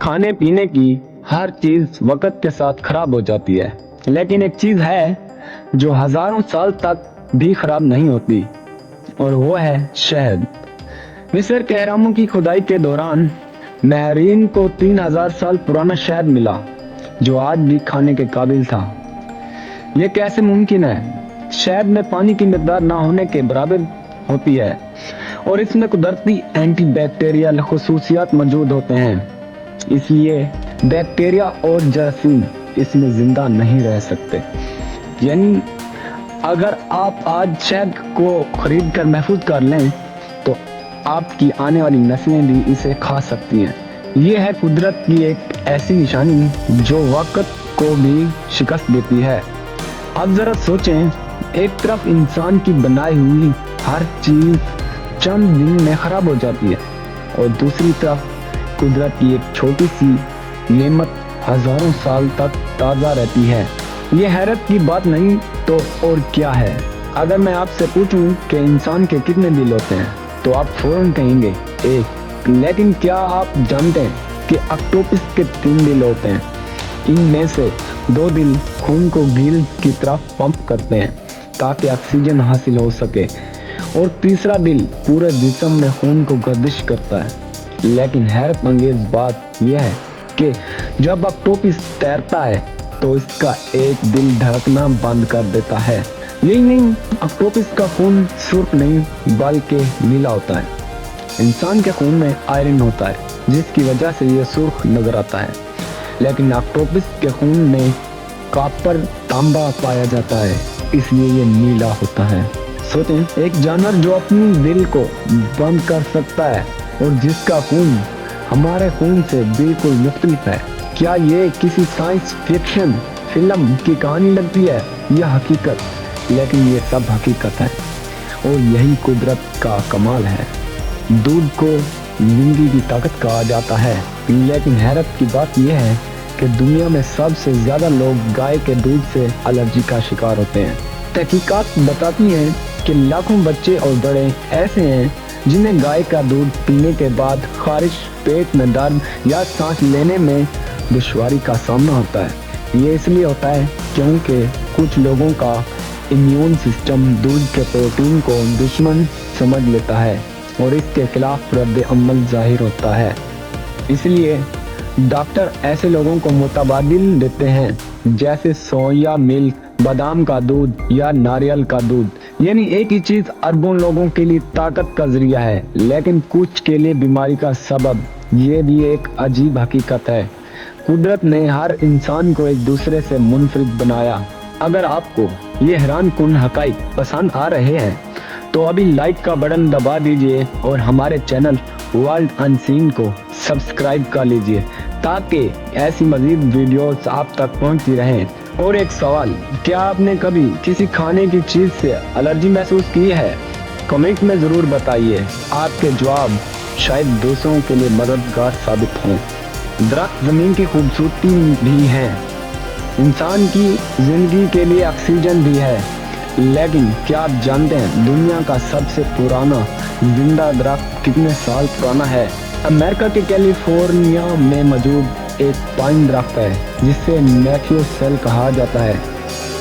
खाने पीने की हर चीज वक्त के साथ खराब हो जाती है, लेकिन एक चीज है जो हजारों साल तक भी खराब नहीं होती, और वो है शहद। मिस्र के अहरामों की खुदाई के दौरान महरीन को 3000 साल पुराना शहद मिला, जो आज भी खाने के काबिल था। ये कैसे मुमकिन है? शहद में पानी की मिकदार ना होने के बराबर होती है, और इसमें कुदरती एंटीबैक्टीरियल खुसूसियात मौजूद होते हैं, इसलिए बैक्टीरिया और जरासीम इसमें जिंदा नहीं रह सकते। यानी अगर आप आज शहद को खरीद कर महफूज कर लें तो आपकी आने वाली नस्लें भी इसे खा सकती हैं। ये है कुदरत की एक ऐसी निशानी जो वक्त को भी शिकस्त देती है। अब जरा सोचें, एक तरफ इंसान की बनाई हुई हर चीज चंद दिन में खराब हो जाती है, और दूसरी तरफ कुदरत की एक छोटी सी नेमत हजारों साल तक ताज़ा रहती है। ये हैरत की बात नहीं तो और क्या है? अगर मैं आपसे पूछूं कि इंसान के कितने दिल होते हैं तो आप फौरन कहेंगे एक। लेकिन क्या आप जानते हैं कि ऑक्टोपस के 3 दिल होते हैं? इनमें से 2 दिल खून को गिल की तरफ पंप करते हैं ताकि ऑक्सीजन हासिल हो सके, और तीसरा दिल पूरे जिस्म में खून को गर्दिश करता है। लेकिन हैरत अंगेज बात यह है कि जब ऑक्टोपस तैरता है तो इसका एक दिल धड़कना बंद कर देता है। यही नहीं, ऑक्टोपस का खून सुर्ख नहीं बल्कि नीला होता है। इंसान के खून में आयरन होता है, जिसकी वजह से यह सुर्ख नजर आता है, लेकिन ऑक्टोपस के खून में कॉपर तांबा पाया जाता है, इसलिए ये नीला होता है। सोचें, एक जानवर जो अपनी दिल को बंद कर सकता है और जिसका खून हमारे खून से बिल्कुल मुख्तलिफ है, क्या ये किसी साइंस फिक्शन फिल्म की कहानी लगती है या हकीकत? लेकिन ये सब हकीकत है, और यही कुदरत का कमाल है। दूध को जिंदगी की ताकत कहा जाता है, लेकिन हैरत की बात यह है कि दुनिया में सबसे ज्यादा लोग गाय के दूध से एलर्जी का शिकार होते हैं। तहकीकात बताती हैं कि लाखों बच्चे और बड़े ऐसे हैं जिन्हें गाय का दूध पीने के बाद खारिश, पेट में दर्द या सांस लेने में दुश्वारी का सामना होता है। ये इसलिए होता है क्योंकि कुछ लोगों का इम्यून सिस्टम दूध के प्रोटीन को दुश्मन समझ लेता है और इसके खिलाफ रद्द अमल जाहिर होता है। इसलिए डॉक्टर ऐसे लोगों को मुतबादिल देते हैं, जैसे सोया मिल्क, बादाम का दूध या नारियल का दूध। यानी एक ही चीज अरबों लोगों के लिए ताकत का जरिया है, लेकिन कुछ के लिए बीमारी का सबब। ये भी एक अजीब हकीकत है। कुदरत ने हर इंसान को एक दूसरे से मुनफरिद बनाया। अगर आपको ये हैरान कुन हकाइक पसंद आ रहे हैं तो अभी लाइक का बटन दबा दीजिए और हमारे चैनल वर्ल्ड अनसीन को सब्सक्राइब कर लीजिए, ताकि ऐसी मजीद वीडियोस आप तक पहुंचती रहें। और एक सवाल, क्या आपने कभी किसी खाने की चीज से एलर्जी महसूस की है? कमेंट में जरूर बताइए। आपके जवाब शायद दूसरों के लिए मददगार साबित हों। दरख्त जमीन की खूबसूरती भी है, इंसान की जिंदगी के लिए ऑक्सीजन भी है, लेकिन क्या आप जानते हैं दुनिया का सबसे पुराना जिंदा दरख्त कितने साल पुराना है? अमेरिका के कैलिफोर्निया में मौजूद एक पाइन दरख्त है जिसे मैथ्यू सेल कहा जाता है।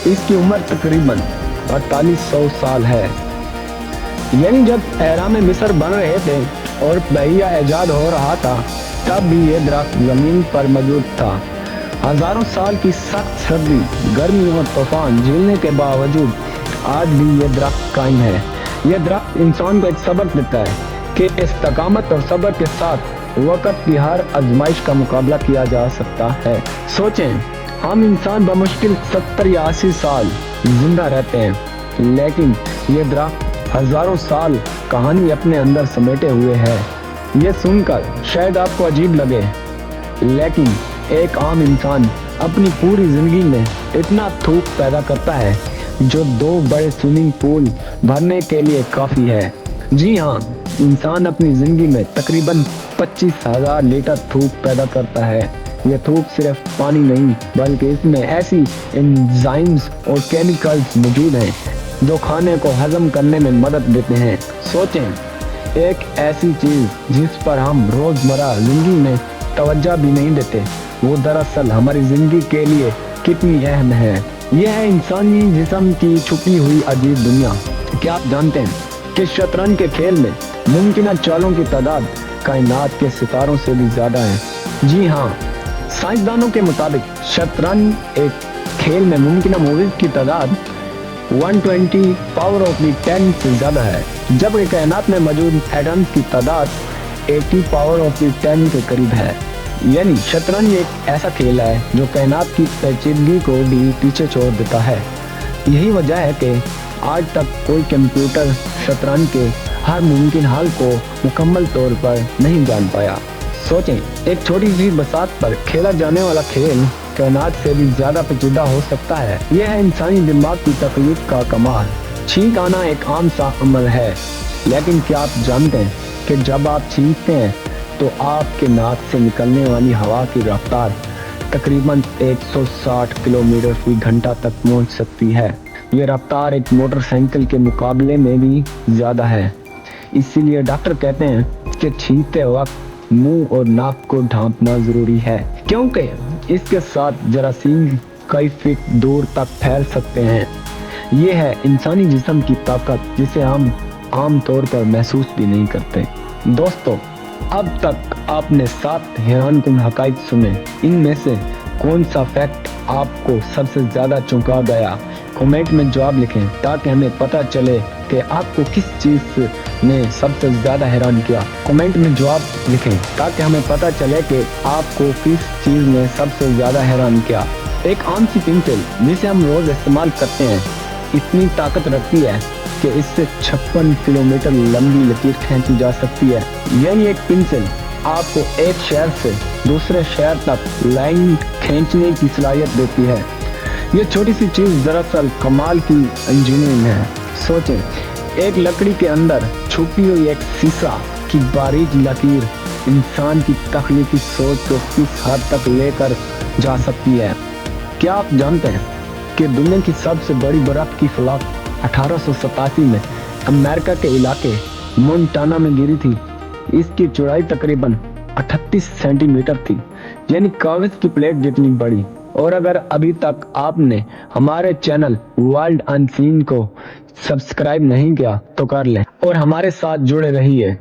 इसकी उम्र तकरीबन 4800 साल है। यानी जब अहराम मिस्र बन रहे थे और पहिया ईजाद हो रहा था, तब भी ये दरख्त जमीन पर मौजूद था। हजारों साल की सख्त सर्दी, गर्मी और तूफान झेलने के बावजूद आज भी ये दरख्त कायम है। यह दरख्त इंसान को एक सबक देता है कि इस्तकामत और सब्र के साथ वक्त की हर आजमाइश का मुकाबला किया जा सकता है। सोचें, हम इंसान बमुश्किल 70 या 80 साल जिंदा रहते हैं, लेकिन ये दरख्त हजारों साल कहानी अपने अंदर समेटे हुए है। ये सुनकर शायद आपको अजीब लगे, लेकिन एक आम इंसान अपनी पूरी जिंदगी में इतना थूक पैदा करता है जो 2 बड़े स्विमिंग पूल भरने के लिए काफी है। जी हाँ, इंसान अपनी जिंदगी में तकरीबन 25,000 लीटर थूक पैदा करता है। यह थूक सिर्फ पानी नहीं, बल्कि इसमें ऐसी एंजाइम्स और केमिकल्स मौजूद हैं जो खाने को हजम करने में मदद देते हैं। सोचें, एक ऐसी चीज जिस पर हम रोजमर्रा जिंदगी में तवज्जो भी नहीं देते, वो दरअसल हमारी जिंदगी के लिए कितनी अहम है। यह है इंसानी जिस्म की छुपी हुई अजीब दुनिया। क्या आप जानते हैं कि शतरंज के खेल में मुमकिन चालों की तादाद कायनात के सितारों से भी ज्यादा है? जी हाँ, साइंसदानों के मुताबिक शतरंज एक खेल में मुमकिन मूवीज की तादाद 120 पावर ऑफ 10 से ज्यादा है, जबकि कायनात में मौजूद एटम्स की तादाद 80 पावर ऑफ 10 के करीब है। यानी शतरंज एक ऐसा खेल है जो कायनात की पेचीदगी को भी पीछे छोड़ देता है। यही वजह है कि आज तक कोई कंप्यूटर शतरंज के हर मुमकिन हल को मुकम्मल तौर पर नहीं जान पाया। सोचें, एक छोटी सी बसात पर खेला जाने वाला खेल कायनात से भी ज्यादा पेचीदा हो सकता है। यह है इंसानी दिमाग की तकलीफ का कमाल। छींक आना एक आम सा अमल है, लेकिन क्या आप जानते हैं कि जब आप छींकते हैं तो आपके नाक से निकलने वाली हवा की रफ्तार तकरीबन 160 किलोमीटर फी घंटा तक पहुंच सकती है। ये रफ्तार एक मोटरसाइकिल के मुकाबले में भी ज्यादा है। इसीलिए डॉक्टर कहते हैं कि छींकते वक्त मुंह और नाक को ढांपना जरूरी है, क्योंकि इसके साथ जरासीम कई फीट दूर तक फैल सकते हैं। ये है इंसानी जिस्म की ताकत, जिसे हम आम तौर पर महसूस भी नहीं करते। दोस्तों, अब तक आपने 7 हैरानकुन हकाइक सुने। इनमें से कौन सा फैक्ट आपको सबसे ज्यादा चौंका गया? कमेंट में जवाब लिखें ताकि हमें पता चले कि आपको किस चीज ने सबसे ज्यादा हैरान किया। कमेंट में जवाब लिखें ताकि हमें पता चले कि आपको किस चीज ने सबसे ज्यादा हैरान किया। एक आम सी पेंसिल जिसे हम रोज इस्तेमाल करते हैं इतनी ताकत रखती है कि इससे 56 किलोमीटर लंबी लकीर खींची जा सकती है। यानी एक पेंसिल आपको एक शहर से दूसरे शहर तक लाइन खींचने की सलाहियत देती है। ये छोटी सी चीज दरअसल कमाल की इंजीनियरिंग है। सोचें, एक लकड़ी के अंदर छुपी हुई एक शीशा की बारीक लकीर इंसान की तख्लीकी सोच को किस हद तक लेकर जा सकती है। क्या आप जानते हैं कि दुनिया की सबसे बड़ी बर्फ की फलाक 1887 में अमेरिका के इलाके मोंटाना में गिरी थी। इसकी चौड़ाई तकरीबन 38 सेंटीमीटर थी, यानी कागज की प्लेट जितनी बड़ी। और अगर अभी तक आपने हमारे चैनल वर्ल्ड अनसीन को सब्सक्राइब नहीं किया तो कर लें और हमारे साथ जुड़े रहिए।